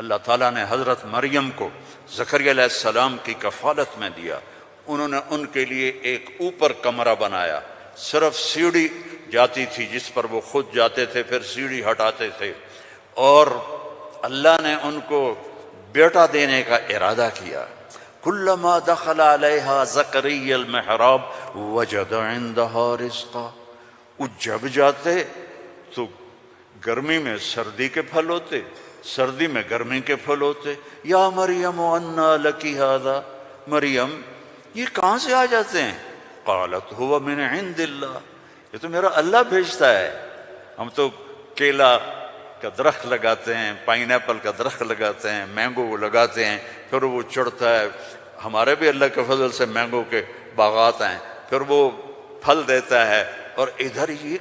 اللہ تعالیٰ نے حضرت مریم کو زکریا علیہ السلام کی کفالت میں دیا. انہوں نے ان کے لیے ایک اوپر کمرہ بنایا، صرف سیڑھی جاتی تھی جس پر وہ خود جاتے تھے، پھر سیڑھی ہٹاتے تھے. اور اللہ نے ان کو بیٹا دینے کا ارادہ کیا. کلما دخل علیہا زکریا المحراب وجد عندہا رزقا. وہ جب جاتے تو گرمی میں سردی کے پھل ہوتے، سردی میں گرمی کے پھل ہوتے. یا مریم انا لکی ھذا، مریم یہ کہاں سے آ جاتے ہیں؟ قالت هو من عند اللہ، یہ تو میرا اللہ بھیجتا ہے. ہم تو کیلا کا درخت لگاتے ہیں، پائن ایپل کا درخت لگاتے ہیں، مینگو لگاتے ہیں، پھر وہ چڑھتا ہے. ہمارے بھی اللہ کے فضل سے مینگو کے باغات ہیں، پھر وہ پھل دیتا ہے. اور ادھر یہ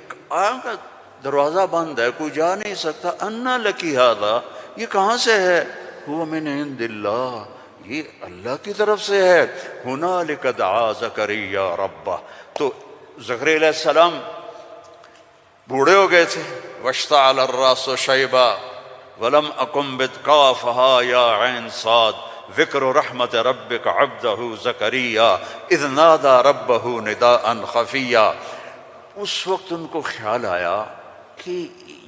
دروازہ بند ہے، کوئی جا نہیں سکتا. انا لکی ھذا، یہ کہاں سے ہے؟ هو من عند اللہ، یہ اللہ کی طرف سے ہے. ہنالک دعا زکریا ربہ. تو زکریا علیہ السلام بوڑھے ہو گئے تھے. واشتعل الراس شیبا ولم اکن بتقافها یا عین صاد ذکر رحمت ربک عبدہ زکریا اذ نادى ربہ نداء خفیا. اس وقت ان کو خیال آیا کہ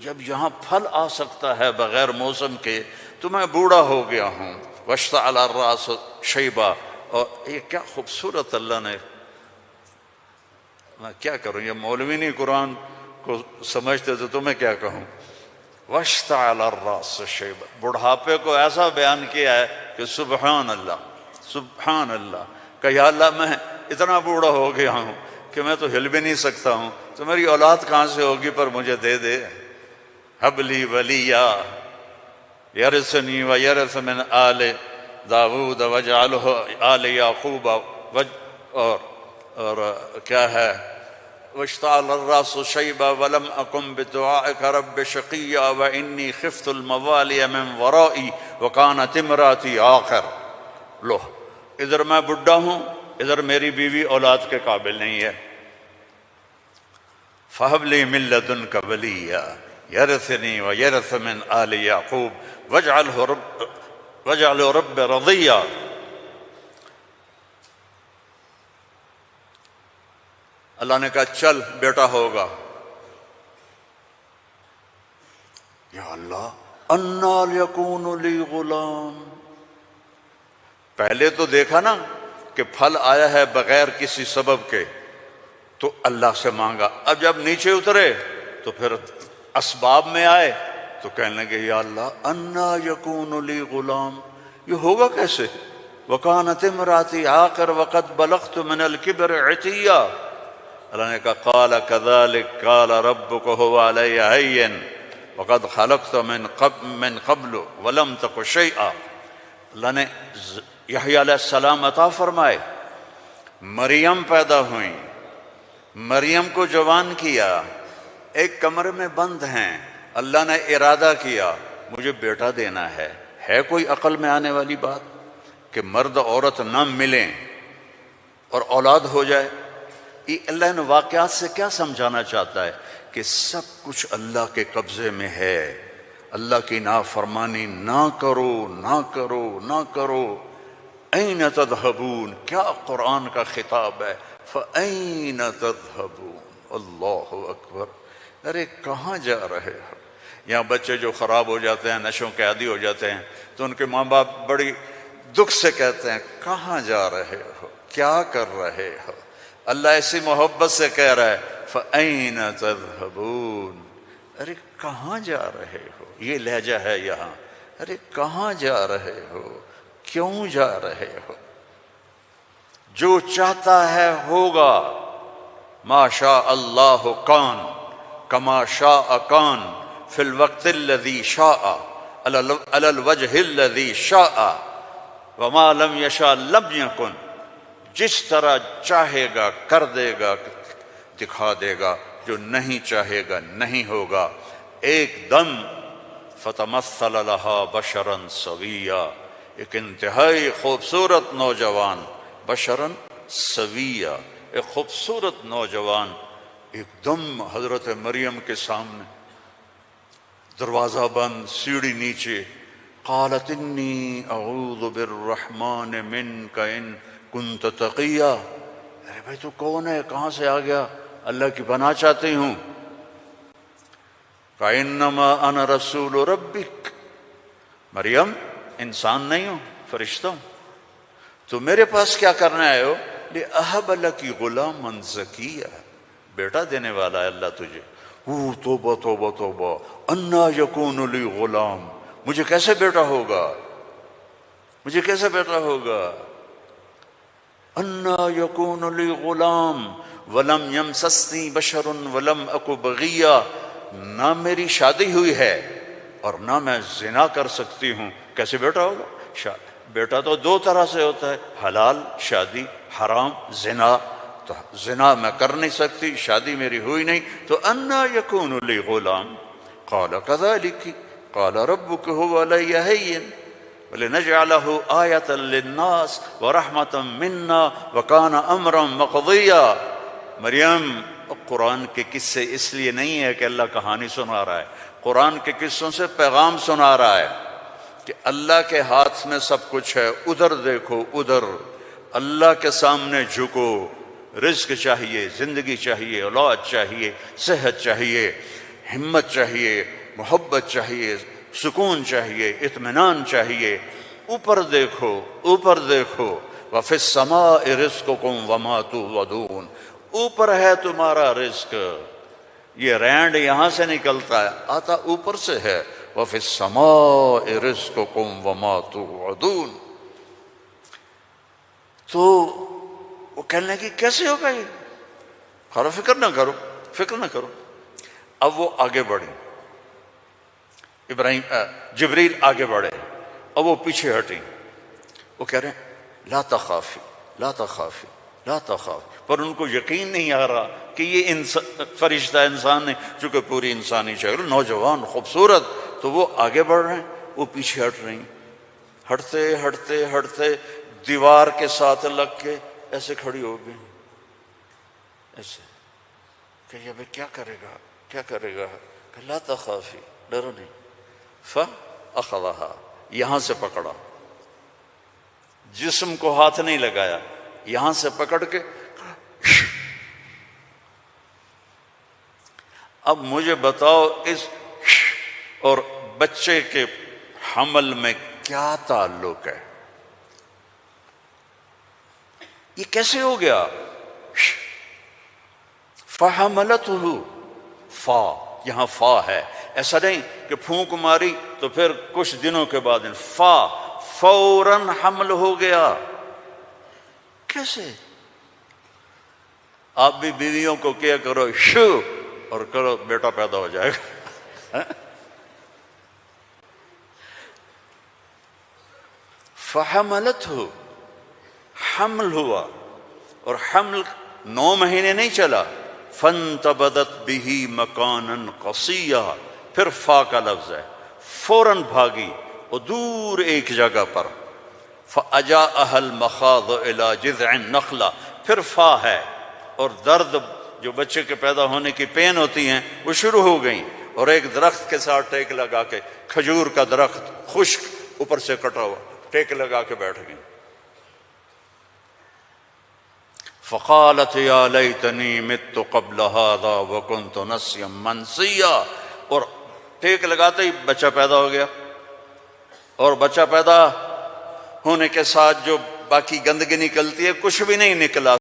جب یہاں پھل آ سکتا ہے بغیر موسم کے تو میں بوڑھا ہو گیا ہوں. واشتعل الراس شیبا. اور یہ کیا خوبصورت اللہ نے، میں کیا کروں، یہ مولوی نہیں قرآن کو سمجھتے تو میں کیا کہوں. واشتعل الراس شیبا، بڑھاپے کو ایسا بیان کیا ہے کہ سبحان اللہ سبحان اللہ. کہ یا اللہ میں اتنا بوڑھا ہو گیا ہوں کہ میں تو ہل بھی نہیں سکتا ہوں، تو میری اولاد کہاں سے ہوگی، پر مجھے دے دے. ہب لی ولیا یرثنی ویرث من آل داود واجعلہ آل یعقوب. اور کیا ہے، واشتعل الراس شیبا ولم اکن بدعائک رب شقیا وانی خفت الموالی من ورائی وکانت امراتی عاقر. لو ادھر میں بڈھا ہوں، ادھر میری بیوی اولاد کے قابل نہیں ہے. فہب لی من لدنک ولیا یرثنی ویرث من آل یعقوب واجعلہ رب رضیا. اللہ نے کہا چل بیٹا ہوگا. یا اللہ انا یکون لی غلام. پہلے تو دیکھا نا کہ پھل آیا ہے بغیر کسی سبب کے تو اللہ سے مانگا. اب جب نیچے اترے تو پھر اسباب میں آئے تو کہنے لگے یا اللہ انا یکون لی غلام، یہ ہوگا کیسے؟ وکانت امراتی عاقر وقد بلغت من الکبر عتیا. اللہ نے کہا قال کذلک قال ربک هو علی ہین وقد خلقت من قبل ولم تک شیئا. اللہ نے یحییٰ علیہ السلام عطا فرمائے، مریم پیدا ہوئیں، مریم کو جوان کیا، ایک کمرے میں بند ہیں. اللہ نے ارادہ کیا مجھے بیٹا دینا ہے. ہے کوئی عقل میں آنے والی بات کہ مرد عورت نہ ملیں اور اولاد ہو جائے؟ یہ اللہ نے واقعات سے کیا سمجھانا چاہتا ہے کہ سب کچھ اللہ کے قبضے میں ہے. اللہ کی نافرمانی نہ کرو نہ کرو نہ کرو. این تذہبون، کیا قرآن کا خطاب ہے. فَأَيْنَ تَذْهَبُونَ. اللہ اکبر. ارے کہاں جا رہے ہو؟ یہاں بچے جو خراب ہو جاتے ہیں، نشوں کے عادی ہو جاتے ہیں تو ان کے ماں باپ بڑی دکھ سے کہتے ہیں کہاں جا رہے ہو، کیا کر رہے ہو. اللہ ایسی محبت سے کہہ رہا ہے فَأَيْنَ تَذْهَبُونَ. ارے کہاں جا رہے ہو. یہ لہجہ ہے یہاں. ارے کہاں جا رہے ہو، کیوں جا رہے ہو. جو چاہتا ہے ہوگا. ما شاء اللہ کان کما شاء کان فی الوقت الذی شاء علی الوجہ الذی شاء وما لم یشاء لم یکن. جس طرح چاہے گا کر دے گا، دکھا دے گا، جو نہیں چاہے گا نہیں ہوگا. ایک دم فتمثل لہا بشرا سویا. ایک انتہائی خوبصورت نوجوان، بشرا سویا، ایک خوبصورت نوجوان ایک دم حضرت مریم کے سامنے. دروازہ بند، سیڑھی نیچے، قالت انی اعوذ بالرحمن منک ان کنت تقیا، ارے بھائی تو کون ہے، کہاں سے آ گیا، اللہ کی پناہ چاہتی ہوں۔ فإنما أنا رسول ربک، مریم انسان نہیں ہوں، فرشتہ ہوں، تو میرے پاس کیا کرنے آئے ہو؟ لأہب لک غلاما زکیا، بیٹا دینے والا ہے اللہ تجھے۔ توبہ توبہ توبہ، انا یکون لی غلام، مجھے کیسے بیٹا ہوگا، مجھے کیسے بیٹا ہوگا، انا یکون لی غلام ولم یمسسنی بشر ولم اک بغیا، نہ میری شادی ہوئی ہے اور نہ میں زنا کر سکتی ہوں، کیسے بیٹا ہوگا؟ بیٹا تو دو طرح سے ہوتا ہے، حلال شادی، حرام زنا، تو زنا میں کر نہیں سکتی، شادی میری ہوئی نہیں، تو انا یکون لی غلام، قال کذالک قال ربک هو علی ہین ولنجعلہ آیۃ للناس ورحمۃ منا وکان امرا مقضیا۔ مریم، قرآن کے قصے اس لیے نہیں ہے کہ اللہ کہانی سنا رہا ہے، قرآن کے قصوں سے پیغام سنا رہا ہے کہ اللہ کے ہاتھ میں سب کچھ ہے، ادھر دیکھو ادھر، اللہ کے سامنے جھکو، رزق چاہیے، زندگی چاہیے، اولاد چاہیے، صحت چاہیے، ہمت چاہیے، محبت چاہیے، سکون چاہیے، اطمینان چاہیے، اوپر دیکھو اوپر دیکھو، وفی السماء رزقکم وما توعدون، اوپر ہے تمہارا رزق، یہ رینڈ یہاں سے نکلتا ہے، آتا اوپر سے ہے، وفی السماء رزقکم وما توعدون۔ تو وہ کہنے لگی کیسے ہوگا یہ؟ خارا فکر نہ کرو، فکر نہ کرو۔ اب وہ آگے بڑھی، جبریل آگے بڑھے، اب وہ پیچھے ہٹی، وہ کہہ رہے ہیں لا تخافی لا تخافی لا تخافی، پر ان کو یقین نہیں آ رہا کہ یہ فرشتہ انسان ہے، چونکہ پوری انسانی شکل، نوجوان خوبصورت، تو وہ آگے بڑھ رہے ہیں، وہ پیچھے ہٹ رہی ہیں، ہٹتے ہٹتے ہٹتے دیوار کے ساتھ لگ کے ایسے کھڑی ہو گئی، ایسے کہ یہ بھئی کیا کرے گا کیا کرے گا، کہ لا تخافی، ڈرو نہیں، فَأَخَذَهَا، یہاں سے پکڑا، جسم کو ہاتھ نہیں لگایا، یہاں سے پکڑ کے، اب مجھے بتاؤ اس اور بچے کے حمل میں کیا تعلق ہے، یہ کیسے ہو گیا؟ فَحَمَلَتْهُ، فا، یہاں فا ہے، ایسا نہیں کہ پھونک ماری تو پھر کچھ دنوں کے بعد فا، فوراً حمل ہو گیا۔ کیسے؟ آپ بھی بیویوں کو کیا کرو شو اور کرو بیٹا پیدا ہو جائے گا۔ فَحَمَلَتْهُ، حمل ہوا، اور حمل 9 مہینے نہیں چلا، فَانْتَبَذَتْ بِهِ مَكَانًا قَصِيًّا، پھر فا کا لفظ ہے، فوراً بھاگی اور دور ایک جگہ پر، فَأَجَاءَهَا الْمَخَاضُ إِلَى جِذْعِ النَّخْلَةِ، پھر فا ہے، اور درد جو بچے کے پیدا ہونے کی پین ہوتی ہیں وہ شروع ہو گئیں، اور ایک درخت کے ساتھ ٹیک لگا کے، کھجور کا درخت خشک اوپر سے کٹا ہوا، ٹیک لگا کے بیٹھ گئیں۔ فقالت یا لیتنی مت قبل هذا وکنت نسیا منسیا، اور ٹیک لگاتے ہی بچہ پیدا ہو گیا، اور بچہ پیدا ہونے کے ساتھ جو باقی گندگی نکلتی ہے کچھ بھی نہیں نکلا،